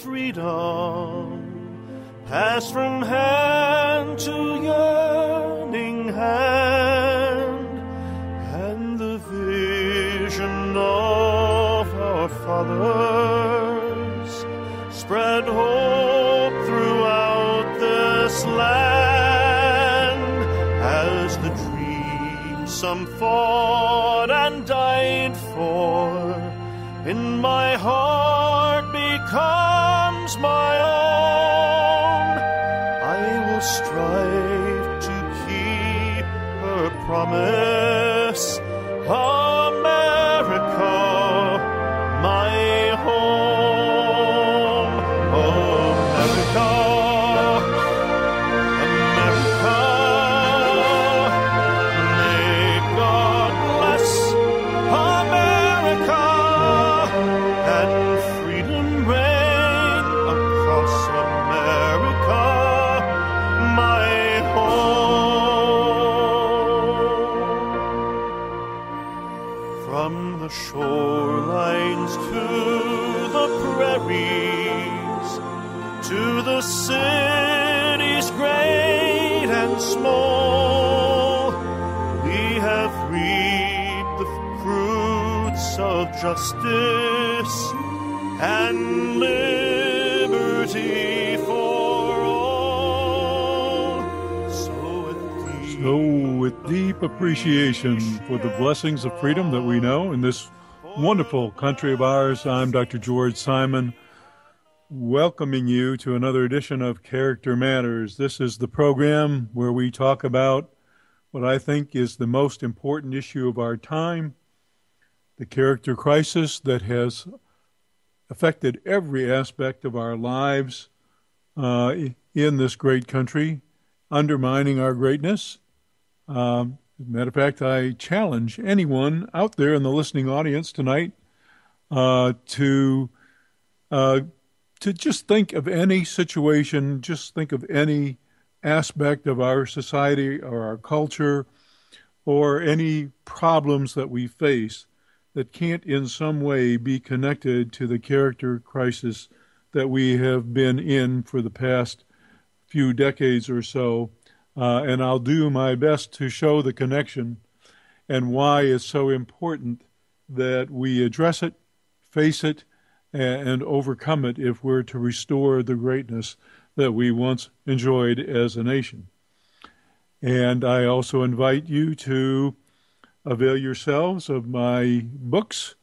freedom, passed from hand to yearning hand, and the vision of our fathers spread hope throughout this land, as the dream some fought and died for in my heart becomes my own. I will strive to keep her promise, America, my home. America, America, may God bless America, and freedom reign across America, my home. From the shorelines to the prairies, to the cities great and small, we have reaped the fruits of justice and liberty for all. So with deep appreciation for the blessings of freedom that we know in this wonderful country of ours, I'm Dr. George Simon, welcoming you to another edition of Character Matters. This is the program where we talk about what I think is the most important issue of our time, the character crisis that has affected every aspect of our lives in this great country, undermining our greatness. As a matter of fact, I challenge anyone out there in the listening audience tonight to just think of any situation, just think of any aspect of our society or our culture or any problems that we face that can't in some way be connected to the character crisis that we have been in for the past few decades or so. And I'll do my best to show the connection and why it's so important that we address it, face it, and overcome it if we're to restore the greatness that we once enjoyed as a nation. And I also invite you to avail yourselves of my books,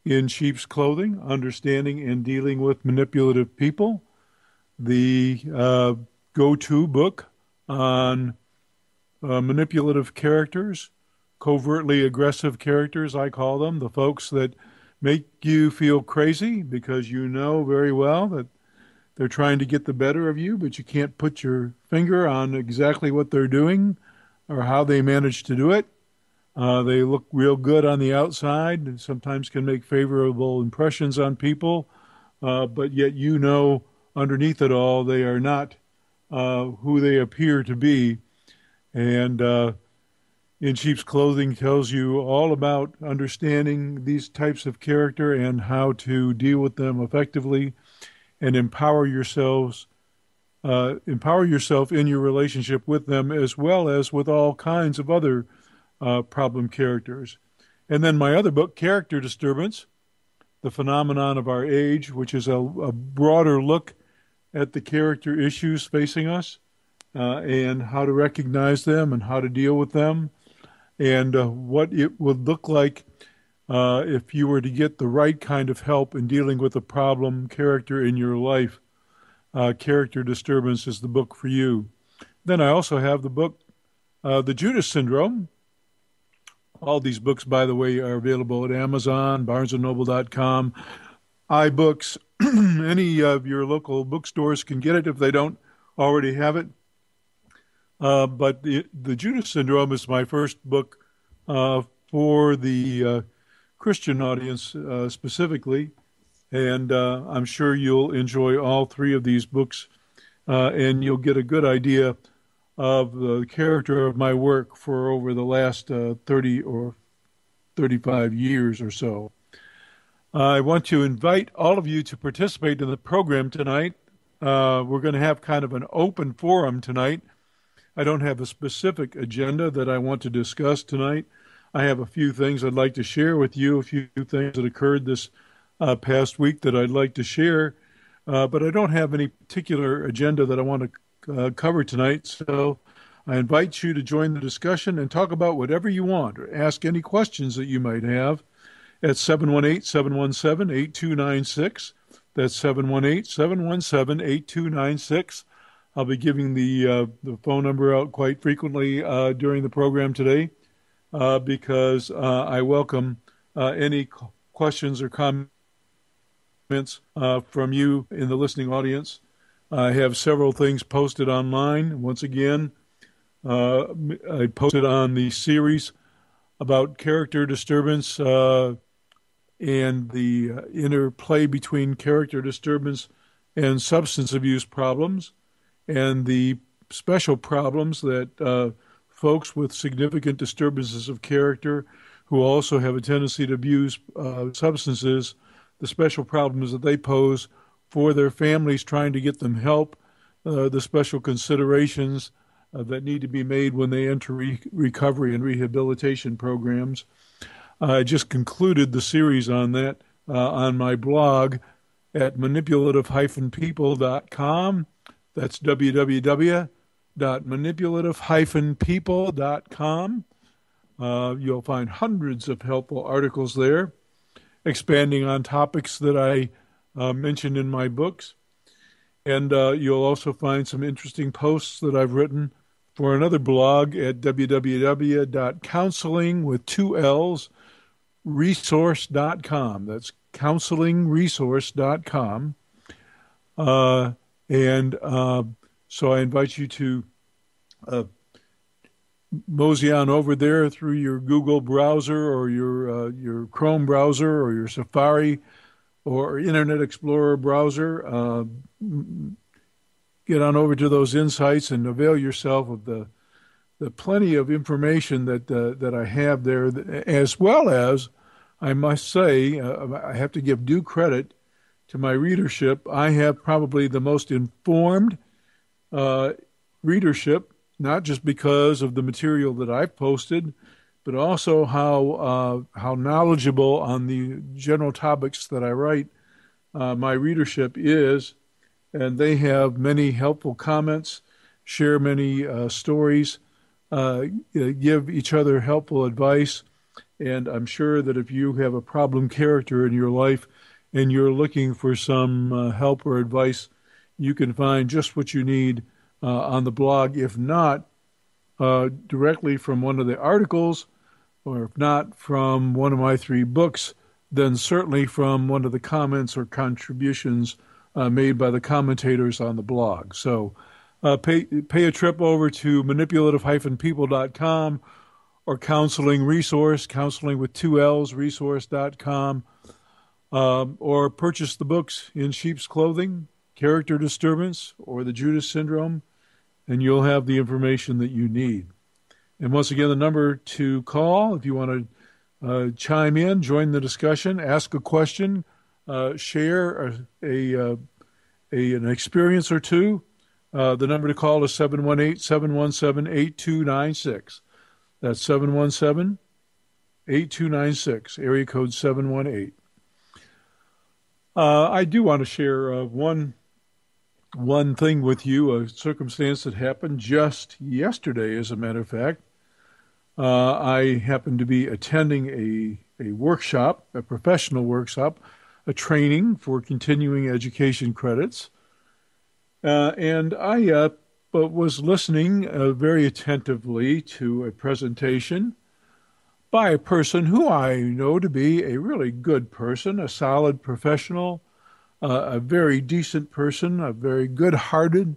In Sheep's Clothing, Understanding and Dealing with Manipulative People, the go-to book on manipulative characters, covertly aggressive characters, I call them, the folks that make you feel crazy because you know very well that they're trying to get the better of you, but you can't put your finger on exactly what they're doing or how they manage to do it. They look real good on the outside and sometimes can make favorable impressions on people, but yet you know underneath it all they are not who they appear to be. And In Sheep's Clothing tells you all about understanding these types of character and how to deal with them effectively and empower yourself in your relationship with them, as well as with all kinds of other problem characters. And then my other book, Character Disturbance, The Phenomenon of Our Age, which is a broader look at the character issues facing us and how to recognize them and how to deal with them, and what it would look like if you were to get the right kind of help in dealing with a problem character in your life. Character Disturbance is the book for you. Then I also have the book, The Judas Syndrome. All these books, by the way, are available at Amazon, BarnesandNoble.com, iBooks. Any of your local bookstores can get it if they don't already have it. But the Judas Syndrome is my first book for the Christian audience specifically, and I'm sure you'll enjoy all three of these books, and you'll get a good idea of the character of my work for over the last 30 or 35 years or so. I want to invite all of you to participate in the program tonight. We're going to have kind of an open forum tonight. I don't have a specific agenda that I want to discuss tonight. I have a few things I'd like to share with you, a few things that occurred this past week that I'd like to share, but I don't have any particular agenda that I want to cover tonight. So I invite you to join the discussion and talk about whatever you want or ask any questions that you might have at 718-717-8296. That's 718-717-8296. I'll be giving the phone number out quite frequently during the program today because I welcome any questions or comments from you in the listening audience. I have several things posted online. Once again, I posted on the series about character disturbance and the interplay between character disturbance and substance abuse problems, and the special problems that folks with significant disturbances of character who also have a tendency to abuse substances, the special problems that they pose for their families trying to get them help, the special considerations that need to be made when they enter recovery and rehabilitation programs. I just concluded the series on that on my blog at manipulative-people.com. That's www.manipulative-people.com. You'll find hundreds of helpful articles there, expanding on topics that I mentioned in my books. And you'll also find some interesting posts that I've written for another blog at www.counselingresource.com. That's counselingresource.com. So I invite you to mosey on over there through your Google browser or your Chrome browser or your Safari or Internet Explorer browser. Get on over to those insights and avail yourself of the plenty of information that I have there, as well as, I must say, I have to give due credit to my readership. I have probably the most informed readership, not just because of the material that I've posted, but also how knowledgeable on the general topics that I write my readership is. And they have many helpful comments, share many stories, give each other helpful advice. And I'm sure that if you have a problem character in your life and you're looking for some help or advice, you can find just what you need on the blog, if not directly from one of the articles, or if not from one of my 3 books, then certainly from one of the comments or contributions made by the commentators on the blog. So pay a trip over to manipulative-people.com or Counseling Resource, counseling with 2 L's, resource.com, or purchase the books In Sheep's Clothing, Character Disturbance, or The Judas Syndrome, and you'll have the information that you need. And once again, the number to call if you want to chime in, join the discussion, ask a question, share an experience or two. The number to call is 718-717-8296. That's 717-8296, area code 718. I do want to share one thing with you, a circumstance that happened just yesterday, as a matter of fact. I happened to be attending a workshop, a professional workshop, a training for continuing education credits. And I was listening very attentively to a presentation by a person who I know to be a really good person, a solid professional, a very decent person, a very good-hearted,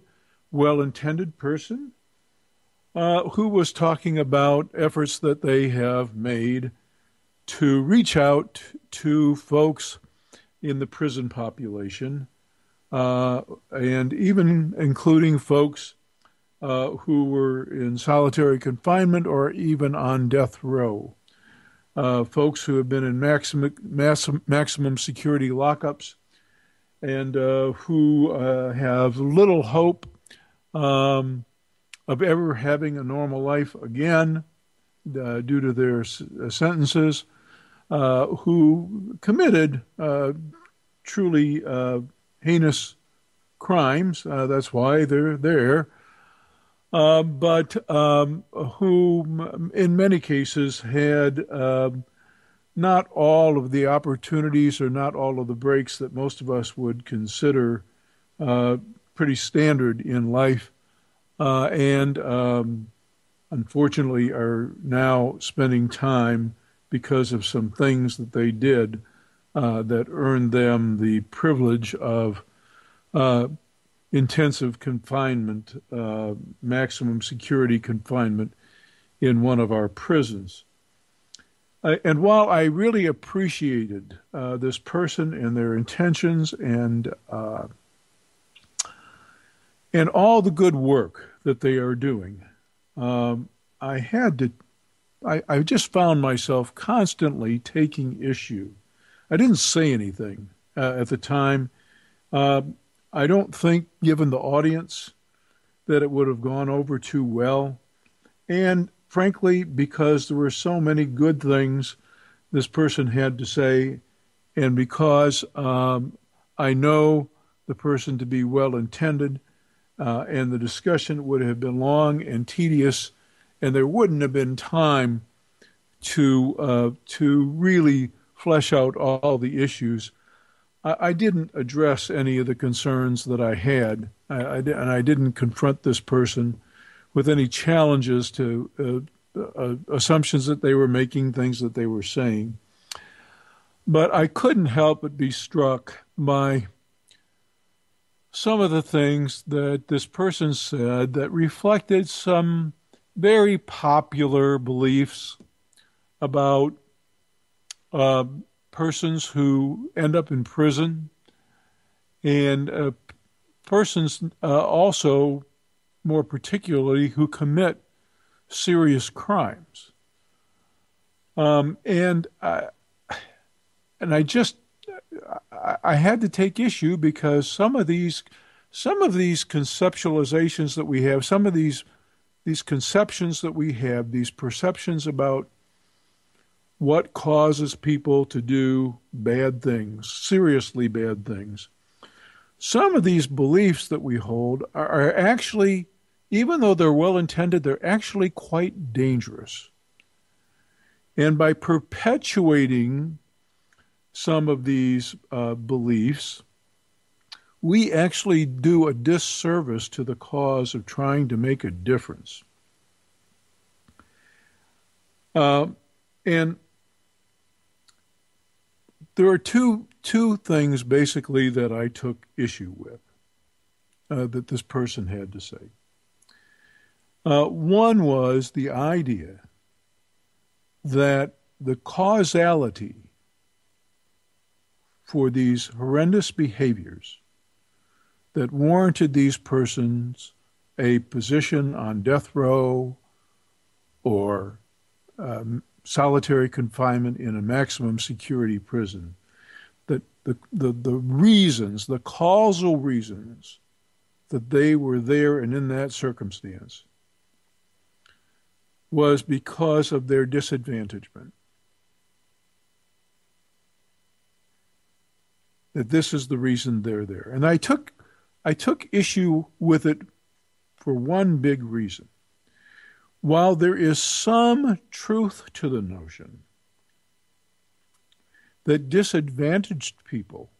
well-intended person, who was talking about efforts that they have made to reach out to folks in the prison population, and even including folks who were in solitary confinement or even on death row. folks who have been in maximum security lockups and who have little hope um, of ever having a normal life again due to their sentences, who committed truly heinous crimes. That's why they're there. But who, in many cases, had not all of the opportunities or not all of the breaks that most of us would consider uh, pretty standard in life, and unfortunately are now spending time because of some things that they did that earned them the privilege of uh, intensive confinement, maximum security confinement in one of our prisons. And while I really appreciated this person and their intentions and all the good work that they are doing, um, I had to. I just found myself constantly taking issue. I didn't say anything at the time. Uh, I don't think, given the audience, that it would have gone over too well. And frankly, because there were so many good things this person had to say, and because I know the person to be well intended, and the discussion would have been long and tedious, and there wouldn't have been time to really flesh out all the issues. I didn't address any of the concerns that I had, and I didn't confront this person with any challenges to assumptions that they were making, things that they were saying. But I couldn't help but be struck by some of the things that this person said that reflected some very popular beliefs about uh, persons who end up in prison and persons also, more particularly, who commit serious crimes. Um, and I, and I just I had to take issue because some of these conceptualizations that we have, some of these conceptions that we have, these perceptions about what causes people to do bad things, seriously bad things. Some of these beliefs that we hold are actually, even though they're well intended, they're actually quite dangerous. And by perpetuating some of these beliefs, we actually do a disservice to the cause of trying to make a difference. And there are two things basically that I took issue with that this person had to say. One was the idea that the causality for these horrendous behaviors that warranted these persons a position on death row or solitary confinement in a maximum security prison, that the reasons, the causal reasons that they were there and in that circumstance was because of their disadvantagement. That this is the reason they're there. And I took issue with it for one big reason. While there is some truth to the notion that disadvantaged people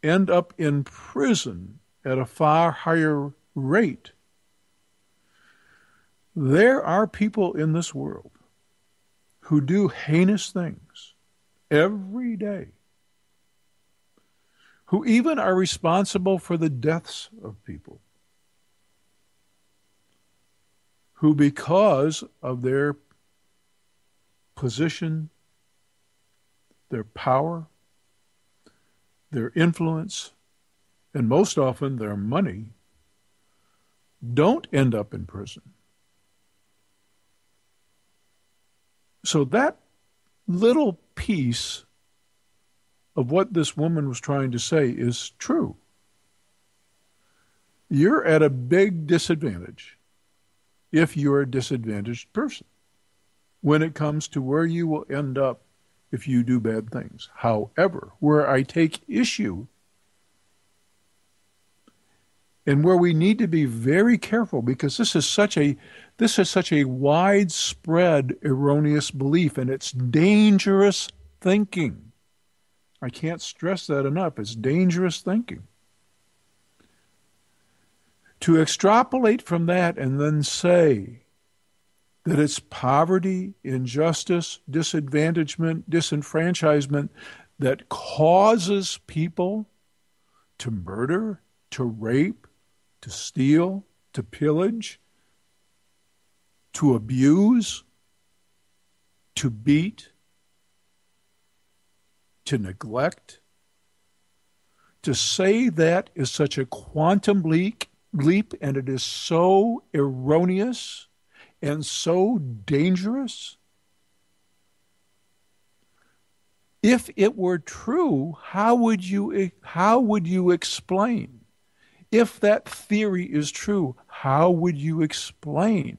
end up in prison at a far higher rate, there are people in this world who do heinous things every day, who even are responsible for the deaths of people, who, because of their position, their power, their influence, and most often their money, don't end up in prison. So that little piece of what this woman was trying to say is true. You're at a big disadvantage if you're a disadvantaged person when it comes to where you will end up if you do bad things. However, where I take issue and where we need to be very careful, because this is such a widespread erroneous belief, and it's dangerous thinking. I can't stress that enough. It's dangerous thinking. To extrapolate from that and then say that it's poverty, injustice, disadvantagement, disenfranchisement that causes people to murder, to rape, to steal, to pillage, to abuse, to beat, to neglect. To say that is such a quantum leap, and it is so erroneous and so dangerous. If it were true, how would you explain? If that theory is true, how would you explain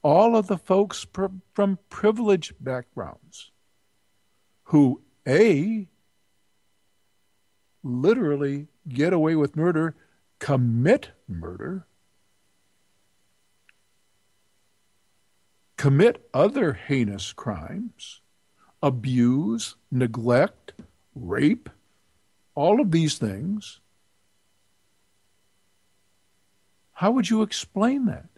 all of the folks from privileged backgrounds who, A, literally get away with murder, commit murder, commit other heinous crimes, abuse, neglect, rape, all of these things? How would you explain that?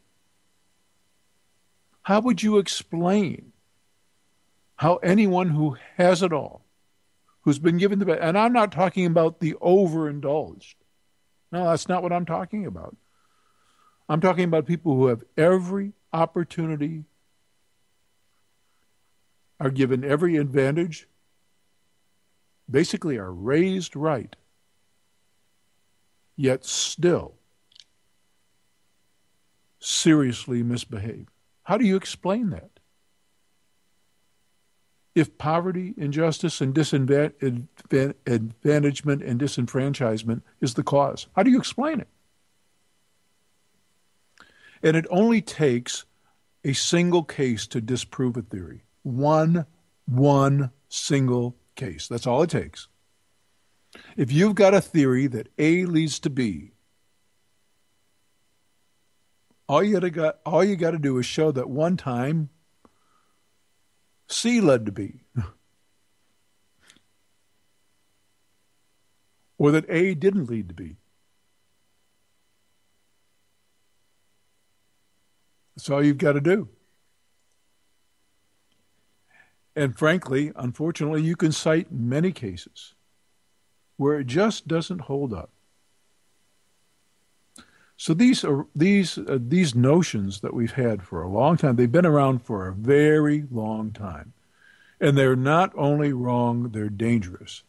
How would you explain how anyone who has it all, who's been given the best, and I'm not talking about the overindulged. No, that's not what I'm talking about. I'm talking about people who have every opportunity, are given every advantage, basically are raised right, yet still seriously misbehave. How do you explain that? If poverty, injustice, and disadvantagement and disenfranchisement is the cause, how do you explain it? And it only takes a single case to disprove a theory. One single case. That's all it takes. If you've got a theory that A leads to B, all you got to do is show that one time C led to B, or that A didn't lead to B. That's all you've got to do. And frankly, unfortunately, you can cite many cases where it just doesn't hold up. So these notions that we've had for a long time, they've been around for a very long time. And they're not only wrong, they're dangerous.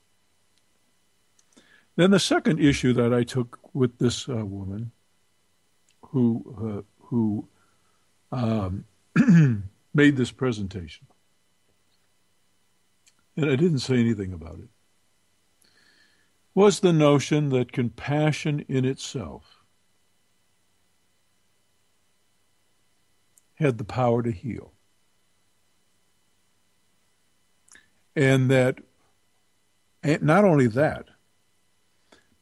Then the second issue that I took with this woman who made this presentation, and I didn't say anything about it, was the notion that compassion in itself had the power to heal. And that, not only that,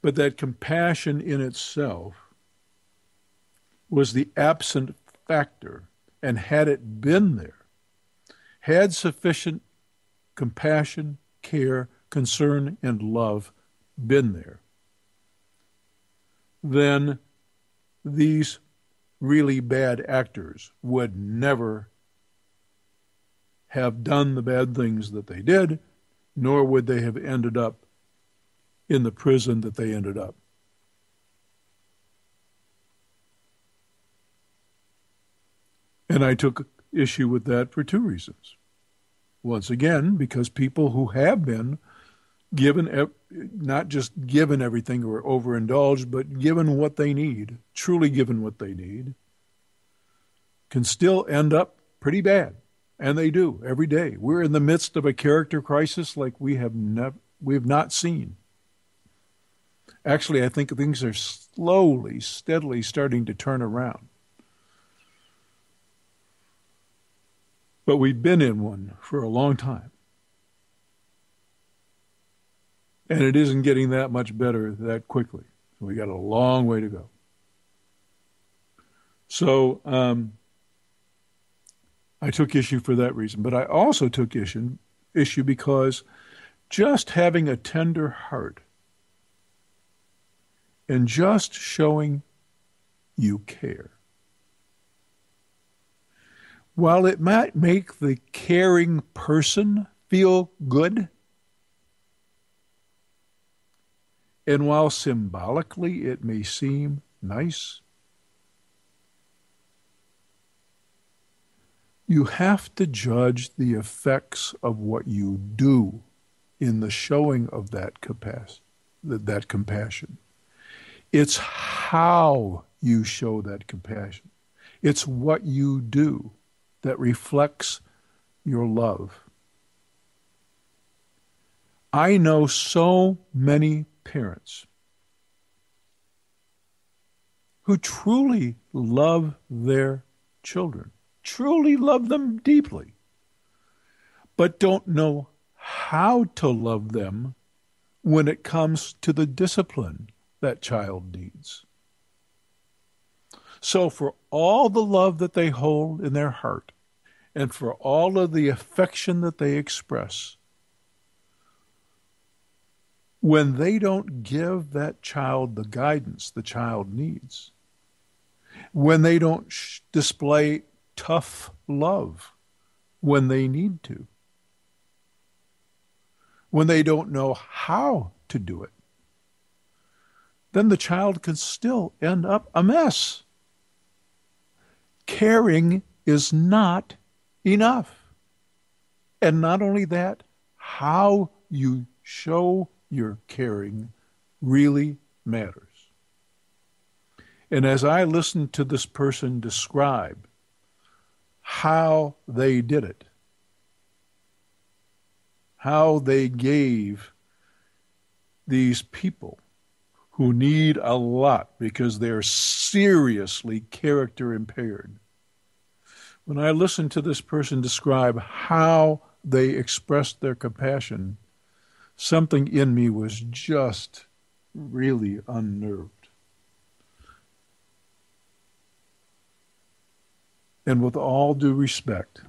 but that compassion in itself was the absent factor, and had it been there, had sufficient compassion, care, concern, and love been there, then these really bad actors would never have done the bad things that they did, nor would they have ended up in the prison that they ended up. And I took issue with that for two reasons. Once again, because people who have been given, not just given everything or overindulged, but given what they need, truly given what they need, can still end up pretty bad And they do every day. We're in the midst of a character crisis like we've not seen. Actually, I think things are slowly, steadily starting to turn around. But we've been in one for a long time. And it isn't getting that much better that quickly. We got a long way to go. So I took issue for that reason. But I also took issue because just having a tender heart and just showing you care, while it might make the caring person feel good, and while symbolically it may seem nice, you have to judge the effects of what you do in the showing of that compassion. It's how you show that compassion. It's what you do that reflects your love. I know so many parents who truly love their children, truly love them deeply, but don't know how to love them when it comes to the discipline that child needs. So for all the love that they hold in their heart and for all of the affection that they express, when they don't give that child the guidance the child needs, when they don't display tough love when they need to, when they don't know how to do it, then the child can still end up a mess. Caring is not enough. And not only that, how you show your caring really matters. And as I listened to this person describe how they did it, how they gave these people who need a lot because they're seriously character impaired. When I listened to this person describe how they expressed their compassion, something in me was just really unnerved. And with all due respect,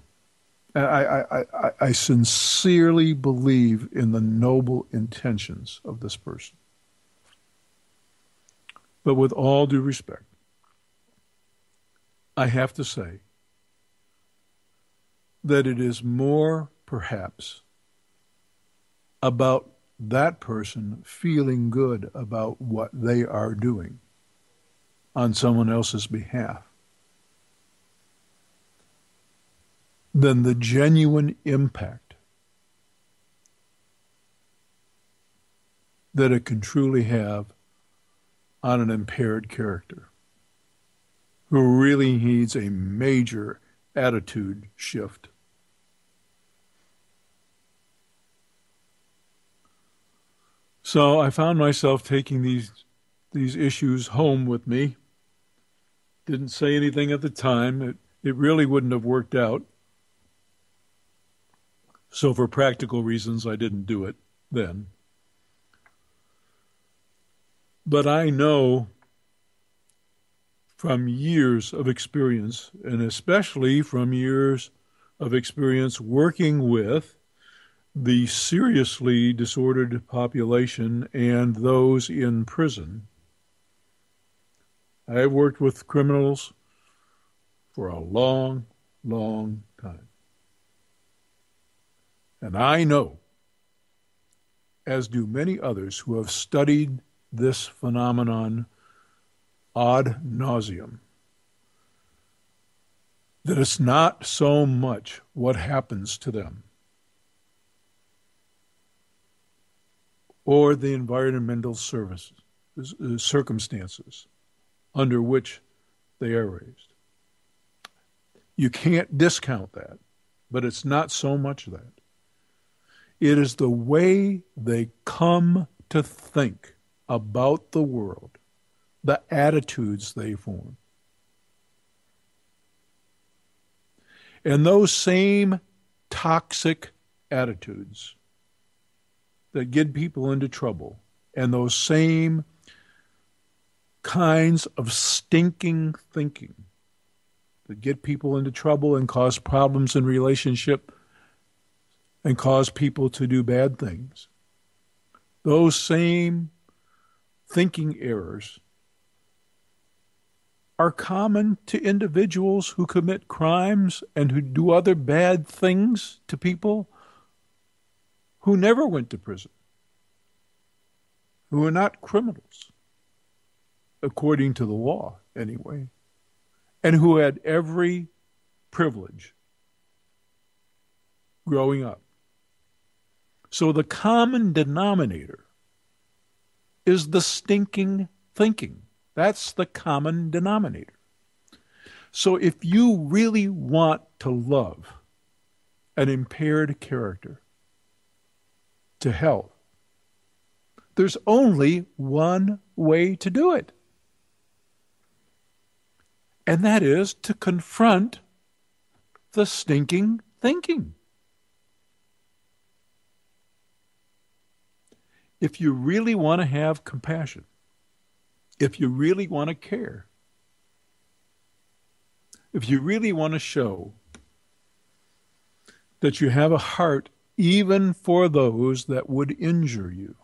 I sincerely believe in the noble intentions of this person. But with all due respect, I have to say that it is more, perhaps, about that person feeling good about what they are doing on someone else's behalf than the genuine impact that it can truly have on an impaired character who really needs a major attitude shift. So I found myself taking these issues home with me. Didn't say anything at the time. It really wouldn't have worked out. So for practical reasons, I didn't do it then. But I know from years of experience, and especially from years of experience working with the seriously disordered population and those in prison. I've worked with criminals for a long, long time. And I know, as do many others who have studied this phenomenon ad nauseum, that it's not so much what happens to them or the environmental circumstances under which they are raised. You can't discount that. but it's not so much that. It is the way they come to think about the world, the attitudes they form. And those same toxic attitudes that get people into trouble, and those same kinds of stinking thinking that get people into trouble and cause problems in relationship and cause people to do bad things, those same thinking errors are common to individuals who commit crimes and who do other bad things to people who never went to prison, who are not criminals, according to the law anyway, and who had every privilege growing up. So the common denominator is the stinking thinking. That's the common denominator. So if you really want to love an impaired character to health, there's only one way to do it. And that is to confront the stinking thinking. If you really want to have compassion, if you really want to care, if you really want to show that you have a heart even for those that would injure you,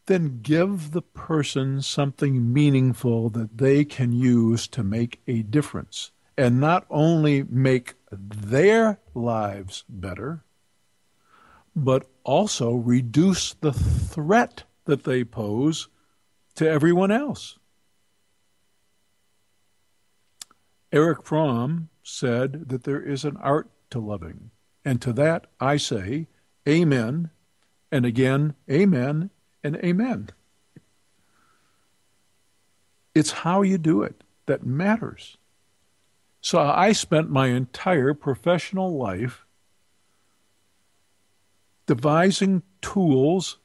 then give the person something meaningful that they can use to make a difference, and not only make their lives better, but also reduce the threat that they pose to everyone else. Erich Fromm said that there is an art to loving, and to that I say amen, and again amen, and amen. It's how you do it that matters. So I spent my entire professional life devising tools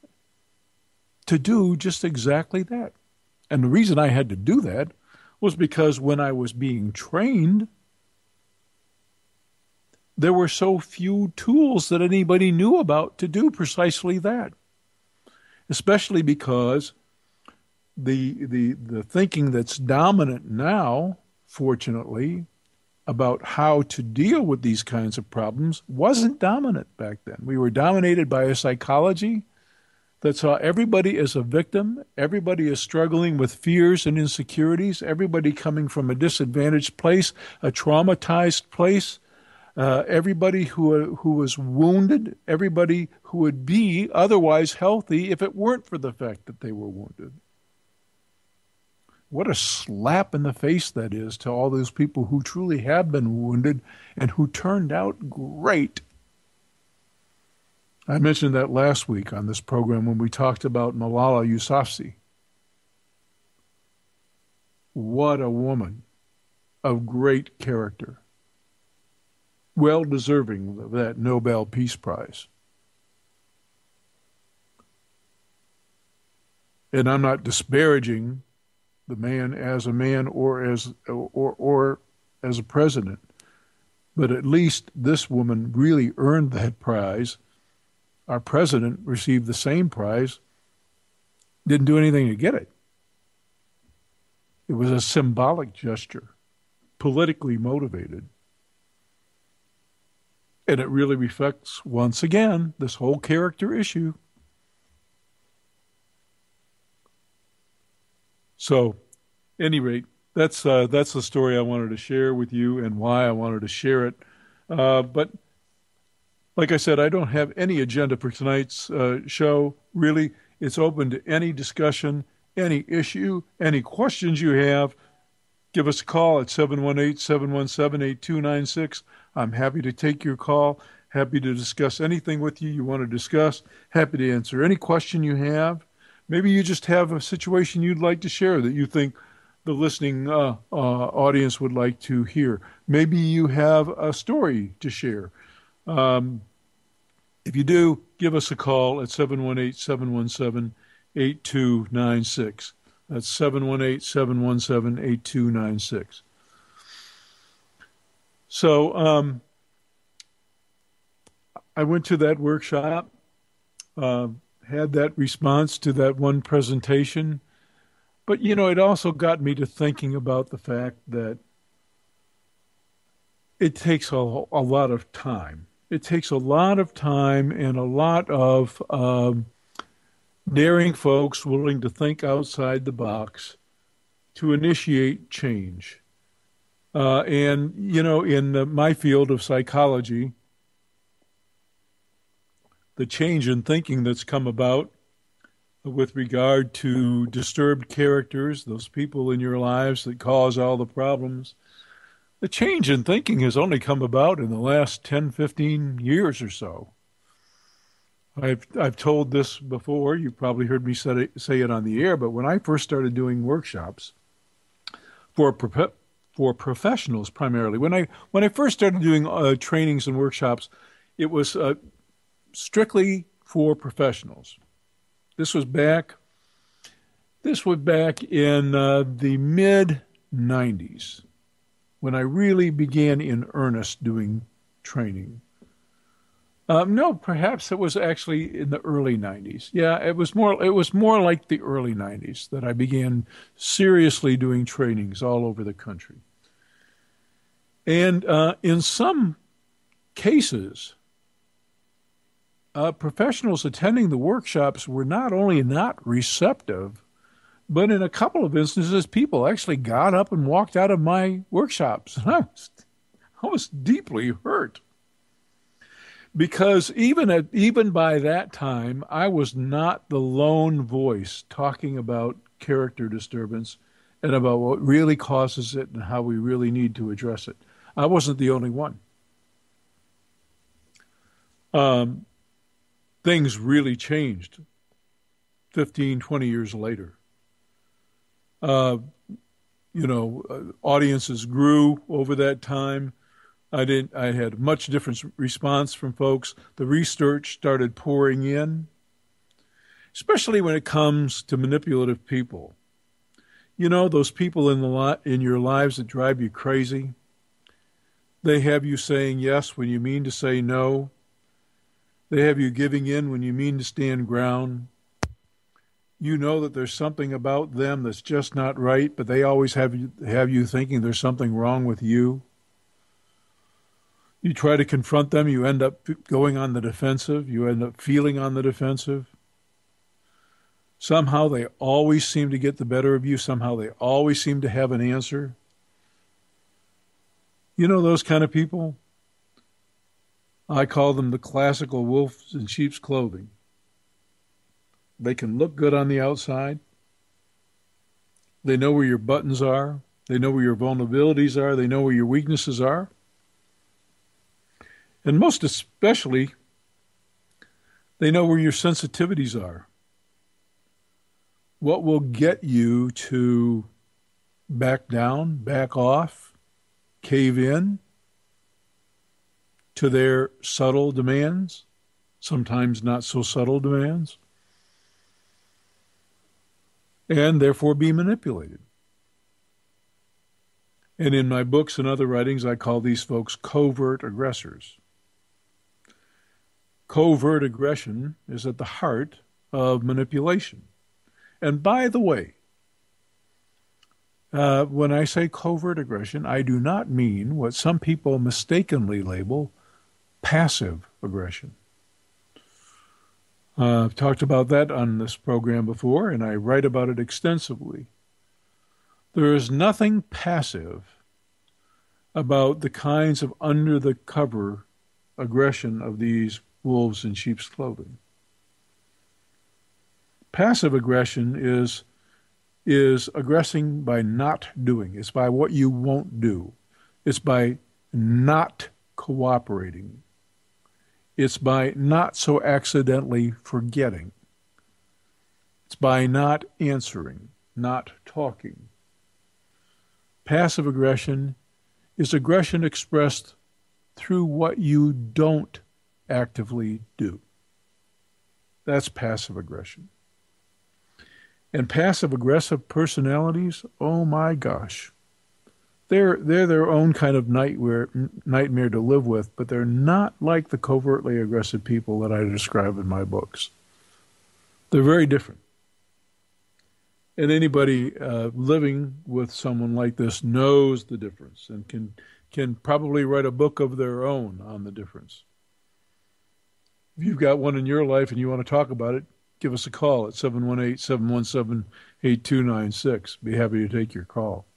to do just exactly that. And the reason I had to do that was because when I was being trained, there were so few tools that anybody knew about to do precisely that. Especially because the thinking that's dominant now, fortunately, about how to deal with these kinds of problems wasn't dominant back then. We were dominated by a psychology that saw everybody as a victim, everybody is struggling with fears and insecurities, everybody coming from a disadvantaged place, a traumatized place, everybody who was wounded, everybody who would be otherwise healthy if it weren't for the fact that they were wounded. What a slap in the face that is to all those people who truly have been wounded and who turned out great. I mentioned that last week on this program when we talked about Malala Yousafzai. What a woman of great character. Well deserving of that Nobel Peace Prize. And I'm not disparaging the man as a man or as a president, but at least this woman really earned that prize. Our president received the same prize, didn't do anything to get it. It was a symbolic gesture, politically motivated. And it really reflects, once again, this whole character issue. So, at any rate, that's the story I wanted to share with you and why I wanted to share it. But like I said, I don't have any agenda for tonight's show. Really, it's open to any discussion, any issue, any questions you have. Give us a call at 718-717-8296. I'm happy to take your call, happy to discuss anything with you want to discuss, happy to answer any question you have. Maybe you just have a situation you'd like to share that you think the listening audience would like to hear. Maybe you have a story to share. Um, if you do, give us a call at 718-717-8296. That's 718-717-8296. So I went to that workshop, uh, had that response to that one presentation. But, it also got me to thinking about the fact that it takes a lot of time. It takes a lot of time and a lot of daring folks willing to think outside the box to initiate change. And, in my field of psychology, the change in thinking that's come about with regard to disturbed characters, those people in your lives that cause all the problems, the change in thinking has only come about in the last 10, 15 years or so. I've told this before. You've probably heard me say it on the air, but when I first started doing workshops for professionals primarily, when I first started doing trainings and workshops, it was strictly for professionals. This was back in the mid 90s when I really began in earnest doing training. No, perhaps it was actually in the early 90s. Yeah, it was more like the early 90s that I began seriously doing trainings all over the country. And in some cases, professionals attending the workshops were not only not receptive, but in a couple of instances, people actually got up and walked out of my workshops. And I was deeply hurt because even by that time, I was not the lone voice talking about character disturbance and about what really causes it and how we really need to address it. I wasn't the only one. Things really changed 15, 20 years later. Audiences grew over that time. I had much different response from folks. The research started pouring in, especially when it comes to manipulative people. Those people in your lives that drive you crazy. They have you saying yes when you mean to say no. They have you giving in when you mean to stand ground. You know that there's something about them that's just not right, but they always have you thinking there's something wrong with you. You try to confront them, you end up going on the defensive. You end up feeling on the defensive. Somehow they always seem to get the better of you. Somehow they always seem to have an answer. Those kind of people? I call them the classical wolves in sheep's clothing. They can look good on the outside. They know where your buttons are. They know where your vulnerabilities are. They know where your weaknesses are. And most especially, they know where your sensitivities are. What will get you to back down, back off, cave in to their subtle demands, sometimes not so subtle demands, and therefore be manipulated. And in my books and other writings, I call these folks covert aggressors. Covert aggression is at the heart of manipulation. And by the way, when I say covert aggression, I do not mean what some people mistakenly label passive aggression. I've talked about that on this program before, and I write about it extensively. There is nothing passive about the kinds of under-the-cover aggression of these wolves in sheep's clothing. Passive aggression is aggressing by not doing. It's by what you won't do. It's by not cooperating. It's by not so accidentally forgetting. It's by not answering, not talking. Passive aggression is aggression expressed through what you don't actively do. That's passive aggression. And passive aggressive personalities, oh my gosh. They're their own kind of nightmare to live with, but they're not like the covertly aggressive people that I describe in my books. They're very different. And anybody living with someone like this knows the difference and can probably write a book of their own on the difference. If you've got one in your life and you want to talk about it, give us a call at 718-717-8296. Be happy to take your call.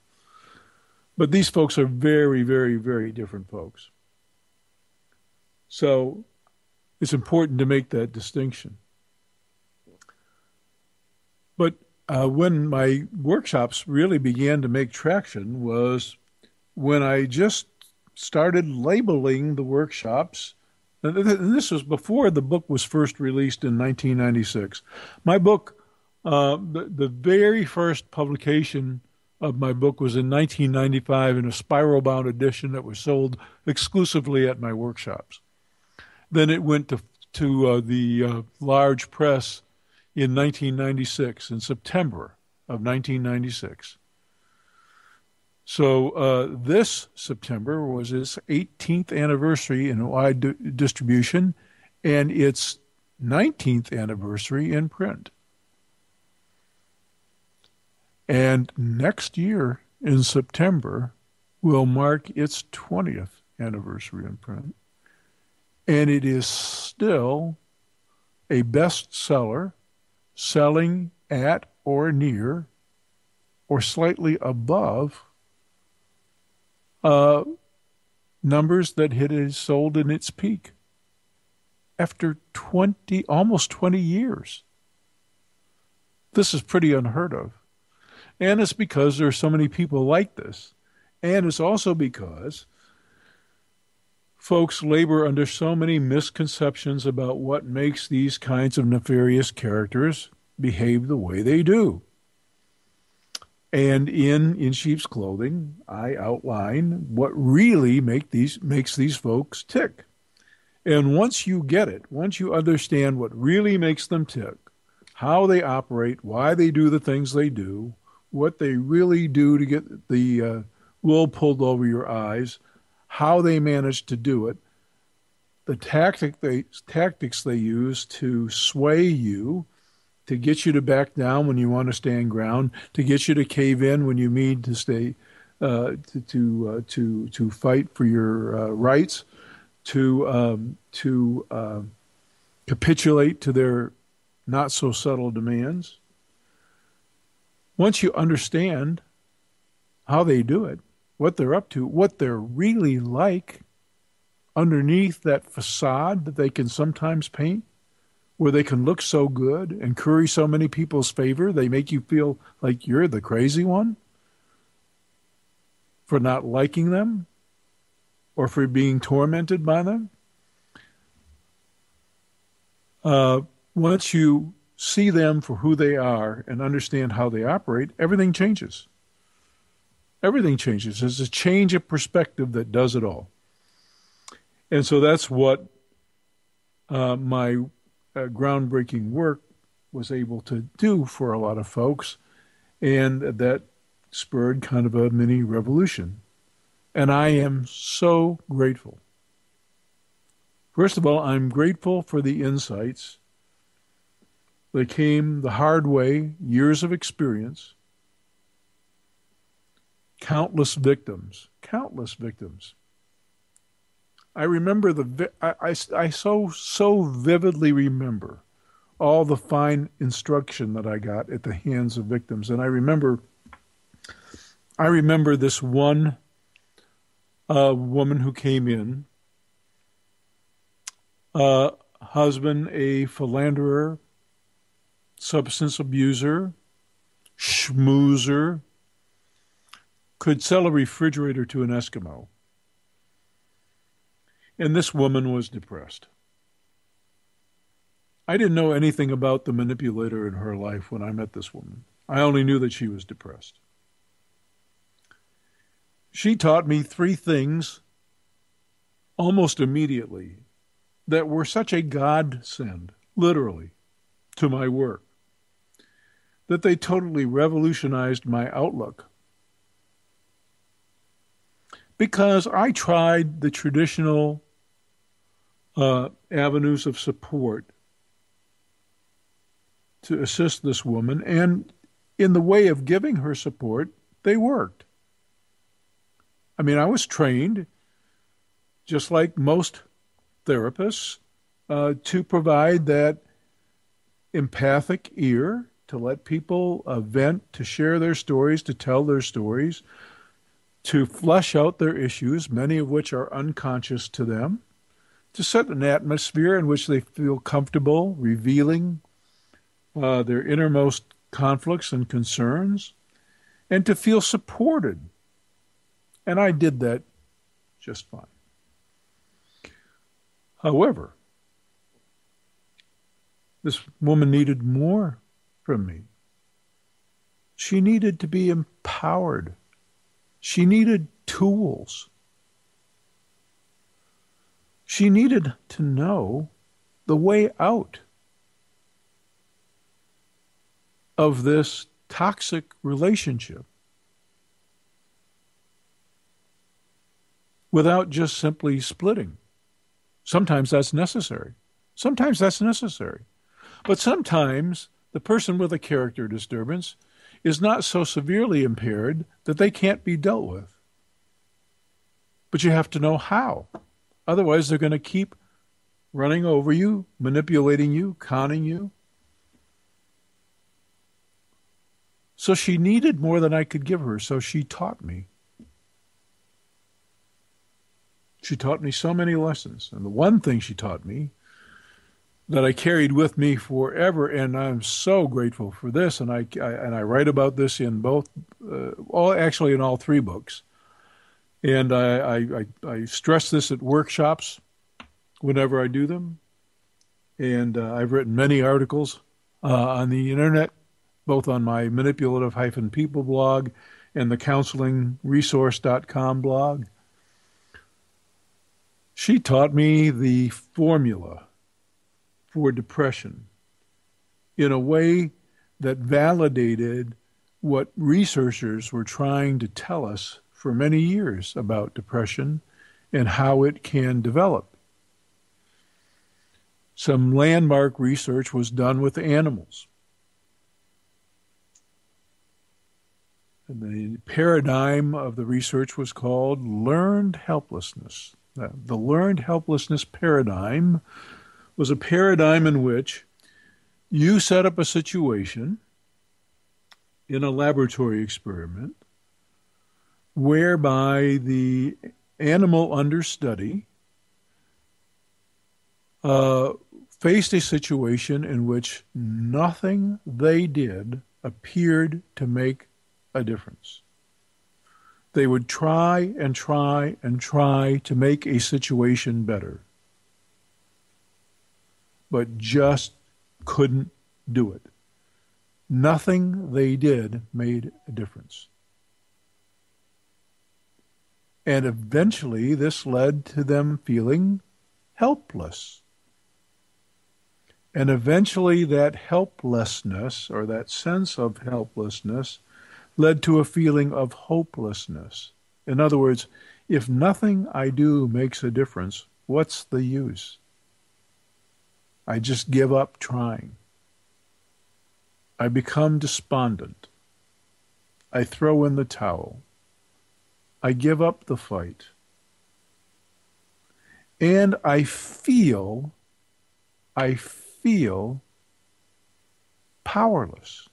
But these folks are very, very, very different folks. So it's important to make that distinction. But when my workshops really began to make traction was when I just started labeling the workshops. And this was before the book was first released in 1996. My book, the very first publication of my book was in 1995 in a spiral-bound edition that was sold exclusively at my workshops. Then it went to the large press in 1996, in September of 1996. So this September was its 18th anniversary in wide distribution and its 19th anniversary in print. And next year in September will mark its 20th anniversary in print. And it is still a bestseller, selling at or near or slightly above numbers that it has sold in its peak after almost 20 years. This is pretty unheard of. And it's because there are so many people like this. And it's also because folks labor under so many misconceptions about what makes these kinds of nefarious characters behave the way they do. And in Sheep's Clothing, I outline what really makes these folks tick. And once you get it, once you understand what really makes them tick, how they operate, why they do the things they do, what they really do to get the wool pulled over your eyes, how they manage to do it, the tactics they use to sway you, to get you to back down when you want to stand ground, to get you to cave in when you need to stay, to fight for your rights, to capitulate to their not so subtle demands. Once you understand how they do it, what they're up to, what they're really like underneath that facade that they can sometimes paint, where they can look so good and curry so many people's favor, they make you feel like you're the crazy one for not liking them or for being tormented by them. Once you see them for who they are and understand how they operate, everything changes. Everything changes. There's a change of perspective that does it all. And so that's what my groundbreaking work was able to do for a lot of folks. And that spurred kind of a mini revolution. And I am so grateful. First of all, I'm grateful for the insights that came the hard way, years of experience, countless victims. I remember I so vividly remember all the fine instruction that I got at the hands of victims. And I remember this one woman who came in, husband a philanderer, substance abuser, schmoozer, could sell a refrigerator to an Eskimo. And this woman was depressed. I didn't know anything about the manipulator in her life when I met this woman. I only knew that she was depressed. She taught me three things almost immediately that were such a godsend, literally, to my work, that they totally revolutionized my outlook. Because I tried the traditional avenues of support to assist this woman, and in the way of giving her support, they worked. I mean, I was trained, just like most therapists, to provide that empathic ear, to let people vent, to share their stories, to tell their stories, to flesh out their issues, many of which are unconscious to them, to set an atmosphere in which they feel comfortable revealing their innermost conflicts and concerns, and to feel supported. And I did that just fine. However, this woman needed more from me. She needed to be empowered. She needed tools. She needed to know the way out of this toxic relationship without just simply splitting. Sometimes that's necessary. Sometimes that's necessary. But sometimes the person with a character disturbance is not so severely impaired that they can't be dealt with. But you have to know how. Otherwise, they're going to keep running over you, manipulating you, conning you. So she needed more than I could give her, so she taught me. She taught me so many lessons. And the one thing she taught me that I carried with me forever, and I'm so grateful for this, and I write about this in both, actually in all three books. And I stress this at workshops whenever I do them. And I've written many articles on the internet, both on my manipulative-people blog and the counselingresource.com blog. She taught me the formula for depression in a way that validated what researchers were trying to tell us for many years about depression and how it can develop. Some landmark research was done with animals. And the paradigm of the research was called learned helplessness. The learned helplessness paradigm was a paradigm in which you set up a situation in a laboratory experiment whereby the animal under study faced a situation in which nothing they did appeared to make a difference. They would try and try and try to make a situation better, but just couldn't do it. Nothing they did made a difference. And eventually this led to them feeling helpless. And eventually that helplessness, or that sense of helplessness, led to a feeling of hopelessness. In other words, if nothing I do makes a difference, what's the use? I just give up trying. I become despondent. I throw in the towel. I give up the fight. And I feel powerless.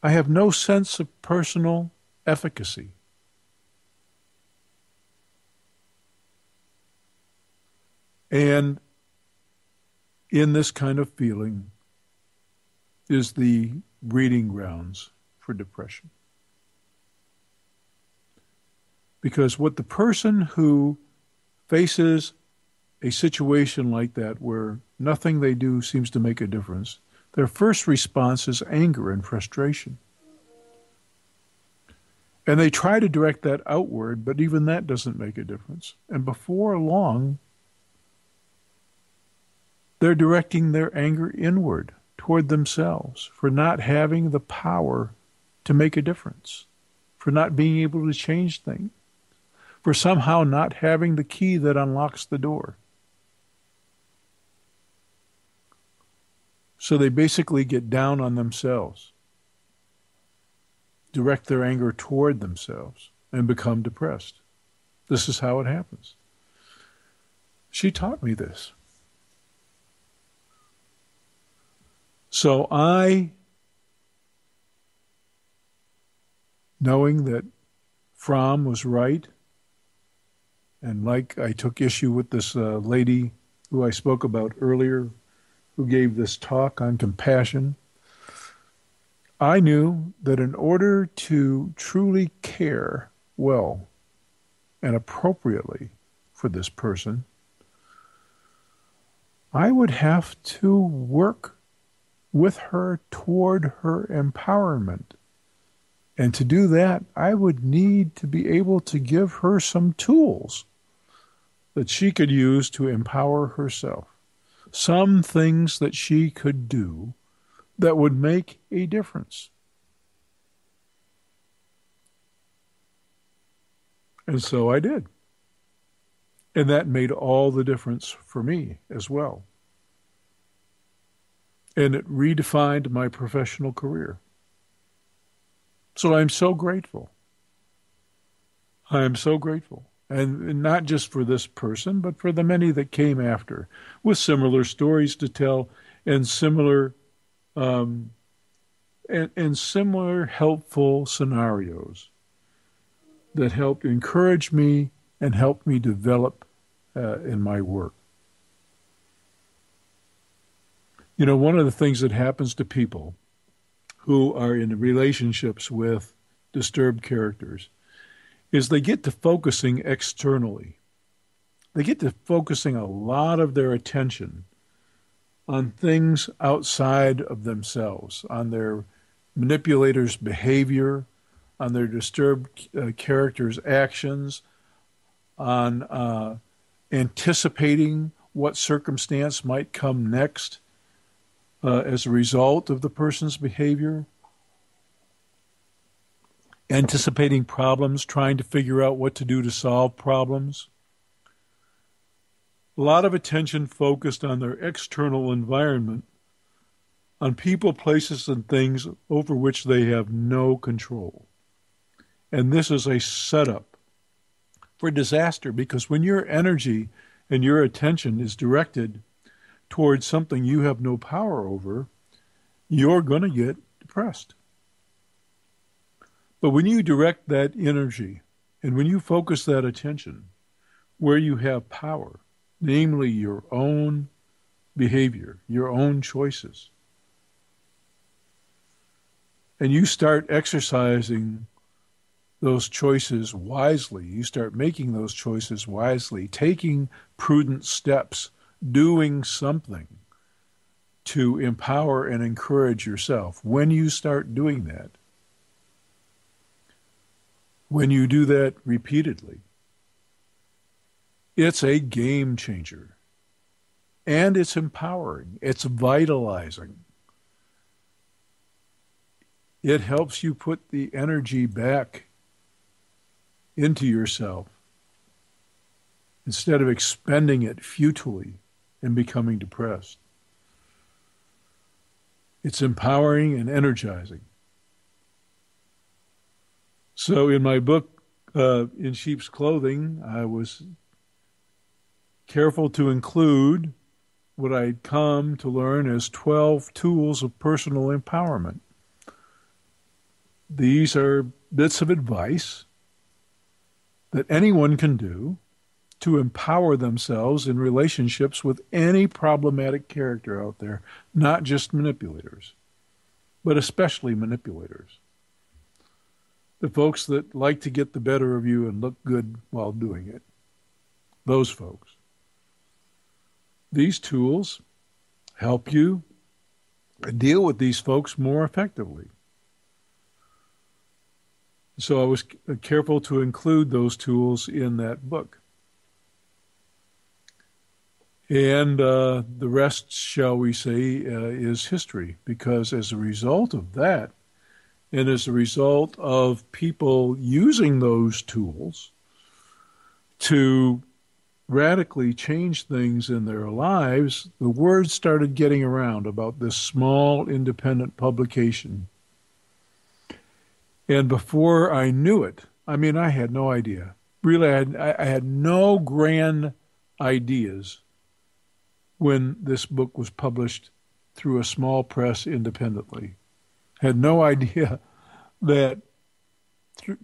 I have no sense of personal efficacy. And in this kind of feeling is the breeding grounds for depression. Because what the person who faces a situation like that where nothing they do seems to make a difference, their first response is anger and frustration. And they try to direct that outward, but even that doesn't make a difference. And before long, they're directing their anger inward toward themselves for not having the power to make a difference, for not being able to change things, for somehow not having the key that unlocks the door. So they basically get down on themselves, direct their anger toward themselves, and become depressed. This is how it happens. She taught me this. So I, knowing that Fromm was right, and like I took issue with this lady who I spoke about earlier, who gave this talk on compassion, I knew that in order to truly care well and appropriately for this person, I would have to work with her toward her empowerment. And to do that, I would need to be able to give her some tools that she could use to empower herself. Some things that she could do that would make a difference. And so I did. And that made all the difference for me as well. And it redefined my professional career. So I'm so grateful. I am so grateful. And not just for this person, but for the many that came after, with similar stories to tell and similar similar helpful scenarios that helped encourage me and helped me develop in my work. You know, one of the things that happens to people who are in relationships with disturbed characters is they get to focusing externally. They get to focusing a lot of their attention on things outside of themselves, on their manipulator's behavior, on their disturbed character's actions, on anticipating what circumstance might come next as a result of the person's behavior, anticipating problems, trying to figure out what to do to solve problems. A lot of attention focused on their external environment, on people, places, and things over which they have no control. And this is a setup for disaster, because when your energy and your attention is directed towards something you have no power over, you're going to get depressed. But when you direct that energy and when you focus that attention where you have power, namely your own behavior, your own choices, and you start exercising those choices wisely, you start making those choices wisely, taking prudent steps, doing something to empower and encourage yourself. When you start doing that, when you do that repeatedly, it's a game changer. And it's empowering. It's vitalizing. It helps you put the energy back into yourself instead of expending it futilely and becoming depressed. It's empowering and energizing. So in my book, In Sheep's Clothing, I was careful to include what I'd come to learn as 12 tools of personal empowerment. These are bits of advice that anyone can do to empower themselves in relationships with any problematic character out there, not just manipulators, but especially manipulators. The folks that like to get the better of you and look good while doing it. Those folks. These tools help you deal with these folks more effectively. So I was careful to include those tools in that book. And the rest, shall we say, is history, because as a result of that, and as a result of people using those tools to radically change things in their lives, the word started getting around about this small independent publication. And before I knew it, I mean, I had no idea. Really, I had no grand ideas when this book was published through a small press independently. Had no idea that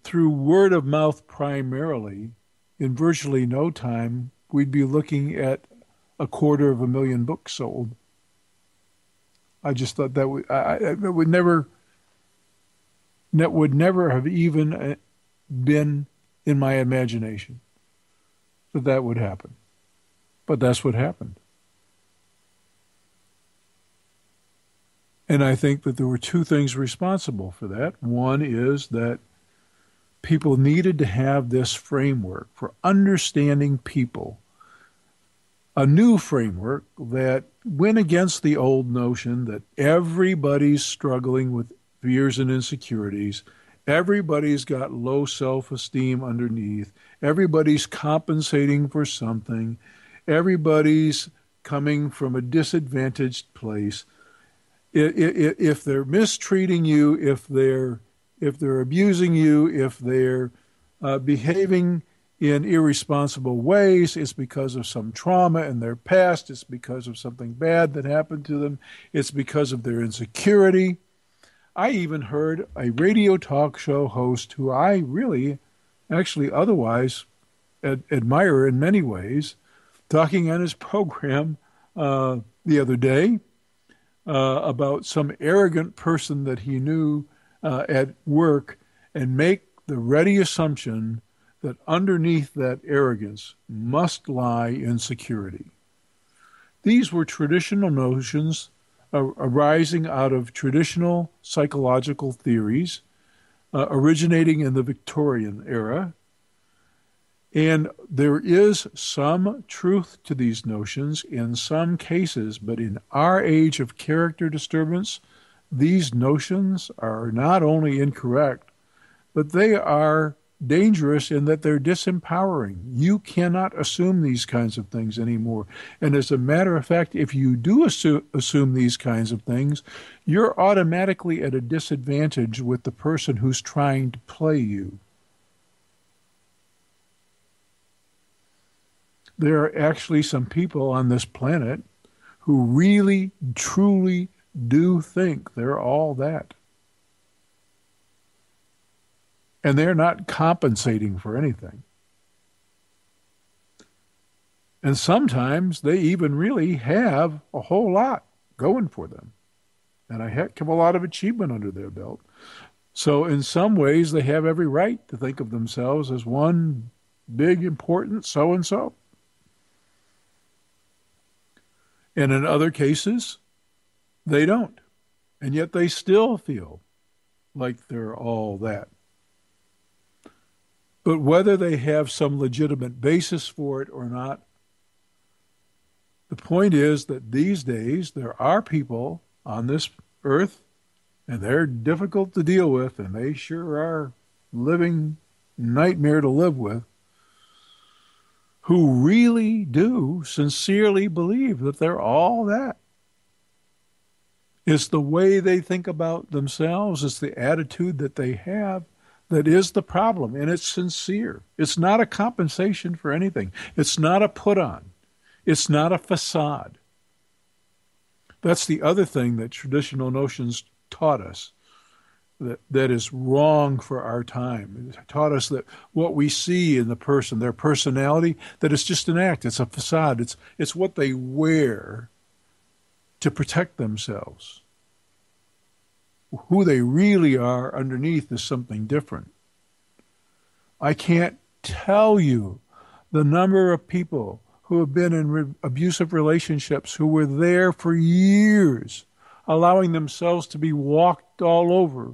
through word of mouth primarily, in virtually no time, we'd be looking at 250,000 books sold. I just thought that would never have even been in my imagination that would happen. But that's what happened. And I think that there were two things responsible for that. One is that people needed to have this framework for understanding people, a new framework that went against the old notion that everybody's struggling with fears and insecurities, everybody's got low self-esteem underneath, everybody's compensating for something, everybody's coming from a disadvantaged place. If they're mistreating you, if they're abusing you, if they're behaving in irresponsible ways, it's because of some trauma in their past. It's because of something bad that happened to them. It's because of their insecurity. I even heard a radio talk show host who I really, actually otherwise admire in many ways, talking on his program the other day about some arrogant person that he knew at work, and make the ready assumption that underneath that arrogance must lie insecurity. These were traditional notions arising out of traditional psychological theories originating in the Victorian era. And there is some truth to these notions in some cases, but in our age of character disturbance, these notions are not only incorrect, but they are dangerous in that they're disempowering. You cannot assume these kinds of things anymore. And as a matter of fact, if you do assume these kinds of things, you're automatically at a disadvantage with the person who's trying to play you. There are actually some people on this planet who really, truly do think they're all that. And they're not compensating for anything. And sometimes they even really have a whole lot going for them, and a heck of a lot of achievement under their belt. So in some ways, they have every right to think of themselves as one big, important so-and-so. And in other cases, they don't. And yet they still feel like they're all that. But whether they have some legitimate basis for it or not, the point is that these days there are people on this earth, and they're difficult to deal with, and they sure are living nightmare to live with, who really do sincerely believe that they're all that. It's the way they think about themselves, it's the attitude that they have that is the problem, and it's sincere. It's not a compensation for anything. It's not a put-on. It's not a facade. That's the other thing that traditional notions taught us that is wrong for our time. It taught us that what we see in the person, their personality, that it's just an act. It's a facade. It's what they wear to protect themselves. Who they really are underneath is something different. I can't tell you the number of people who have been in abusive relationships who were there for years, allowing themselves to be walked all over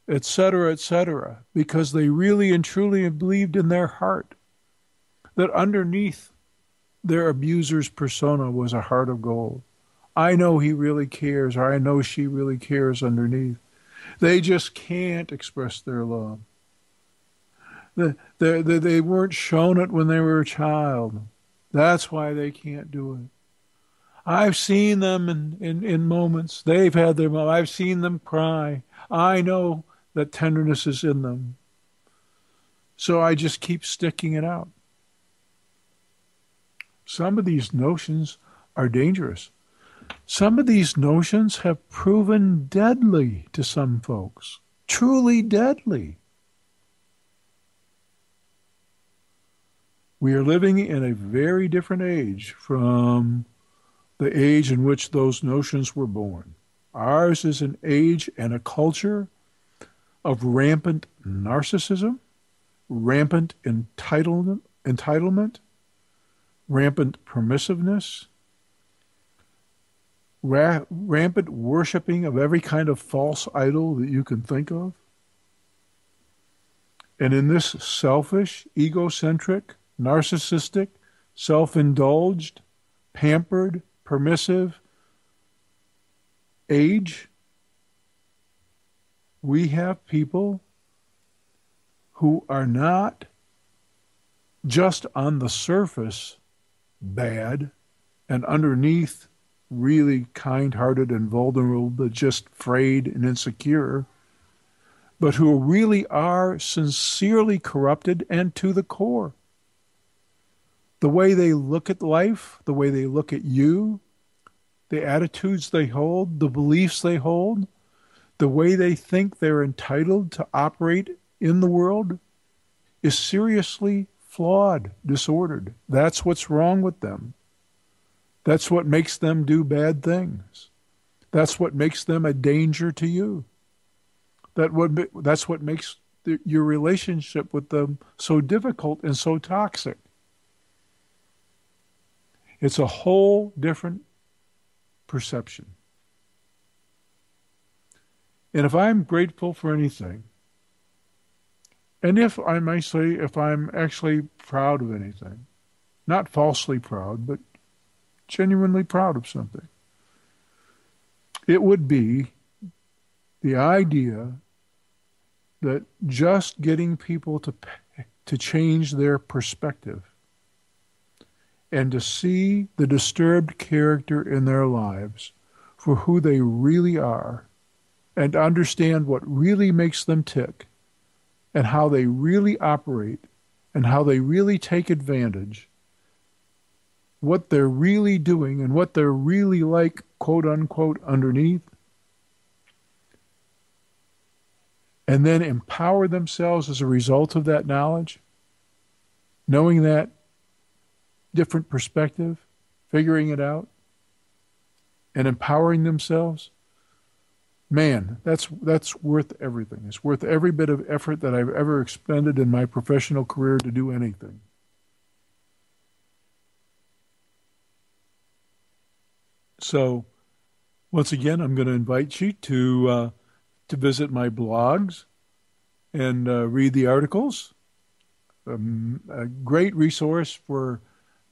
etc., because they really and truly believed in their heart that underneath their abuser's persona was a heart of gold. I know he really cares, or I know she really cares underneath. They just can't express their love. They weren't shown it when they were a child. That's why they can't do it. I've seen them in moments. They've had their moments. I've seen them cry. I know that tenderness is in them. So I just keep sticking it out. Some of these notions are dangerous. Some of these notions have proven deadly to some folks. Truly deadly. We are living in a very different age from the age in which those notions were born. Ours is an age and a culture of rampant narcissism, rampant entitlement, rampant permissiveness, rampant worshiping of every kind of false idol that you can think of. And in this selfish, egocentric, narcissistic, self-indulged, pampered, permissive age, we have people who are not just on the surface bad and underneath really kind-hearted and vulnerable, but just frayed and insecure, but who really are sincerely corrupted and to the core. The way they look at life, the way they look at you, the attitudes they hold, the beliefs they hold, the way they think they're entitled to operate in the world is seriously flawed, disordered. That's what's wrong with them. That's what makes them do bad things. That's what makes them a danger to you. That's what makes your relationship with them so difficult and so toxic. It's a whole different perception. And if I'm grateful for anything, and if I might say, if I'm actually proud of anything, not falsely proud, but genuinely proud of something, it would be the idea that just getting people to change their perspective and to see the disturbed character in their lives for who they really are and understand what really makes them tick and how they really operate and how they really take advantage, what they're really doing and what they're really like, quote unquote, underneath, and then empower themselves as a result of that knowledge, knowing that different perspective, figuring it out, and empowering themselves. Man, that's worth everything. It's worth every bit of effort that I've ever expended in my professional career to do anything. So, once again, I'm going to invite you to visit my blogs and read the articles. A great resource for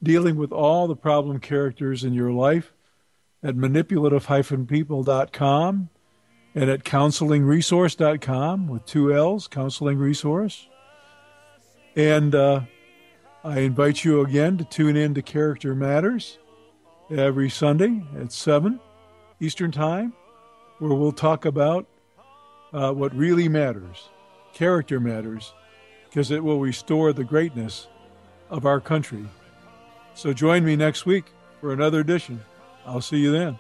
dealing with all the problem characters in your life at manipulative-people.com and at counselingresource.com with 2 L's, Counseling Resource. And I invite you again to tune in to Character Matters every Sunday at 7 Eastern Time, where we'll talk about what really matters. Character matters, because it will restore the greatness of our country. So join me next week for another edition. I'll see you then.